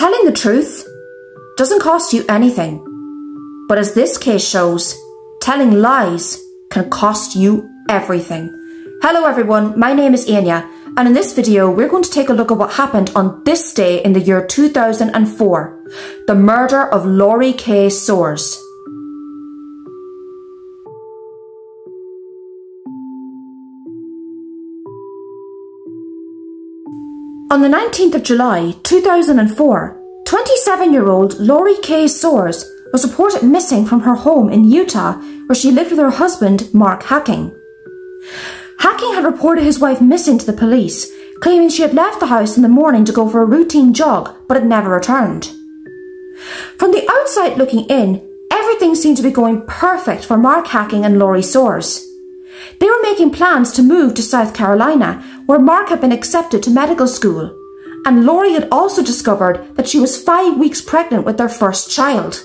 Telling the truth doesn't cost you anything, but as this case shows, telling lies can cost you everything. Hello everyone, my name is Anya, and in this video we're going to take a look at what happened on this day in the year 2004, the murder of Laurie K. Soares. On the 19th of July 2004, 27-year-old Laurie K. Soares was reported missing from her home in Utah, where she lived with her husband, Mark Hacking. Hacking had reported his wife missing to the police, claiming she had left the house in the morning to go for a routine jog but had never returned. From the outside looking in, everything seemed to be going perfect for Mark Hacking and Laurie Soares. They were making plans to move to South Carolina, where Mark had been accepted to medical school, and Laurie had also discovered that she was 5 weeks pregnant with their first child.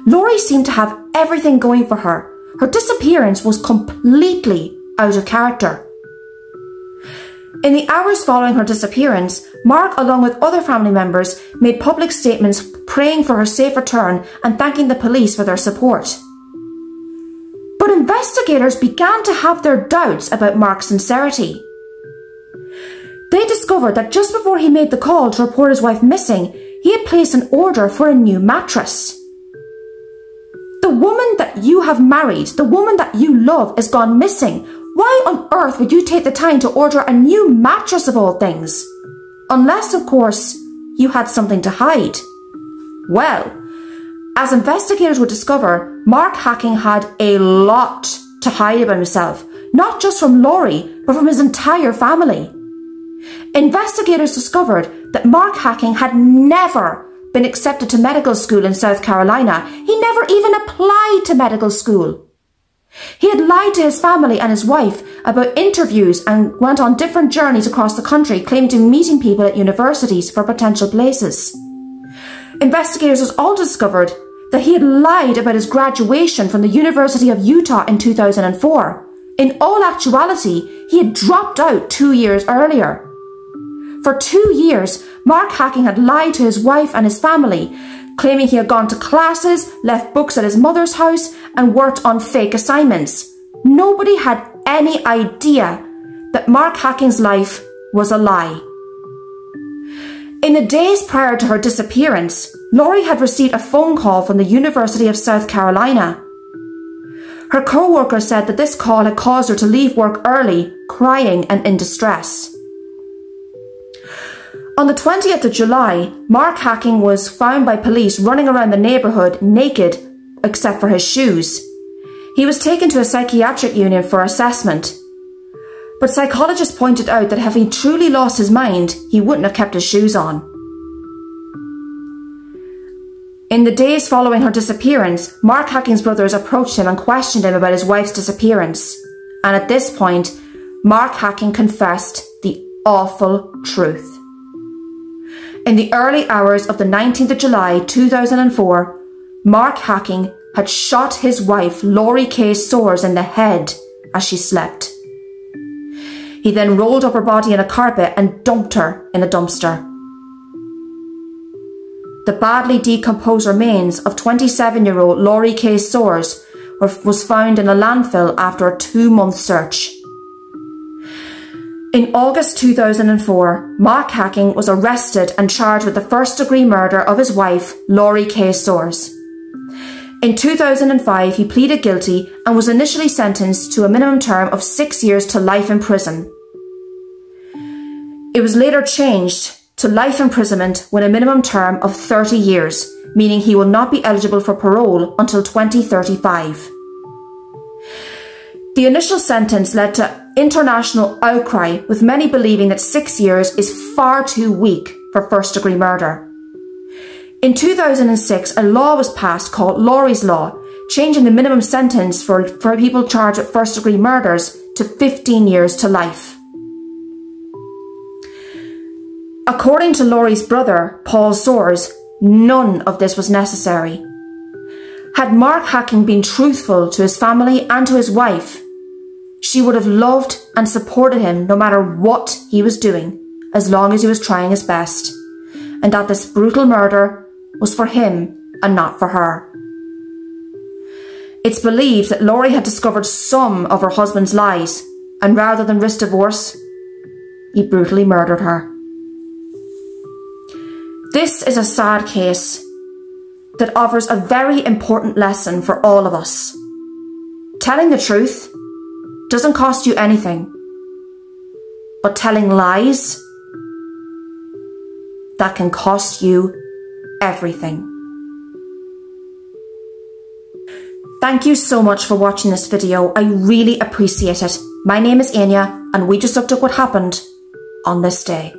Laurie seemed to have everything going for her. Her disappearance was completely out of character. In the hours following her disappearance, Mark, along with other family members, made public statements praying for her safe return and thanking the police for their support. But investigators began to have their doubts about Mark's sincerity. They discovered that just before he made the call to report his wife missing, he had placed an order for a new mattress. The woman that you have married, the woman that you love, is gone missing. Why on earth would you take the time to order a new mattress of all things? Unless, of course, you had something to hide. Well, as investigators would discover, Mark Hacking had a lot to hide about himself, not just from Laurie, but from his entire family. Investigators discovered that Mark Hacking had never been accepted to medical school in South Carolina. He never even applied to medical school. He had lied to his family and his wife about interviews and went on different journeys across the country, claiming to be meeting people at universities for potential places. Investigators also discovered that he had lied about his graduation from the University of Utah in 2004. In all actuality, he had dropped out 2 years earlier. For 2 years, Mark Hacking had lied to his wife and his family, claiming he had gone to classes, left books at his mother's house, and worked on fake assignments. Nobody had any idea that Mark Hacking's life was a lie. In the days prior to her disappearance, Laurie had received a phone call from the University of South Carolina. Her co-worker said that this call had caused her to leave work early, crying and in distress. On the 20th of July, Mark Hacking was found by police running around the neighbourhood naked except for his shoes. He was taken to a psychiatric unit for assessment. But psychologists pointed out that if he truly lost his mind, he wouldn't have kept his shoes on. In the days following her disappearance, Mark Hacking's brothers approached him and questioned him about his wife's disappearance. And at this point, Mark Hacking confessed the awful truth. In the early hours of the 19th of July 2004, Mark Hacking had shot his wife Laurie K. Soares in the head as she slept. He then rolled up her body in a carpet and dumped her in a dumpster. The badly decomposed remains of 27-year-old Laurie K. Soares was found in a landfill after a 2-month search. In August 2004, Mark Hacking was arrested and charged with the first-degree murder of his wife, Laurie K. Soares. In 2005, he pleaded guilty and was initially sentenced to a minimum term of 6 years to life in prison. It was later changed to life imprisonment with a minimum term of 30 years, meaning he will not be eligible for parole until 2035. The initial sentence led to international outcry, with many believing that 6 years is far too weak for first-degree murder. In 2006, a law was passed called Laurie's Law, changing the minimum sentence for people charged with first-degree murders to 15 years to life. According to Laurie's brother, Paul Soares, none of this was necessary. Had Mark Hacking been truthful to his family and to his wife, she would have loved and supported him no matter what he was doing, as long as he was trying his best. and that this brutal murder was for him and not for her. It's believed that Laurie had discovered some of her husband's lies, and rather than risk divorce, he brutally murdered her. This is a sad case that offers a very important lesson for all of us. Telling the truth doesn't cost you anything, but telling lies, that can cost you everything. Thank you so much for watching this video. I really appreciate it. My name is Anya, and we just looked at what happened on this day.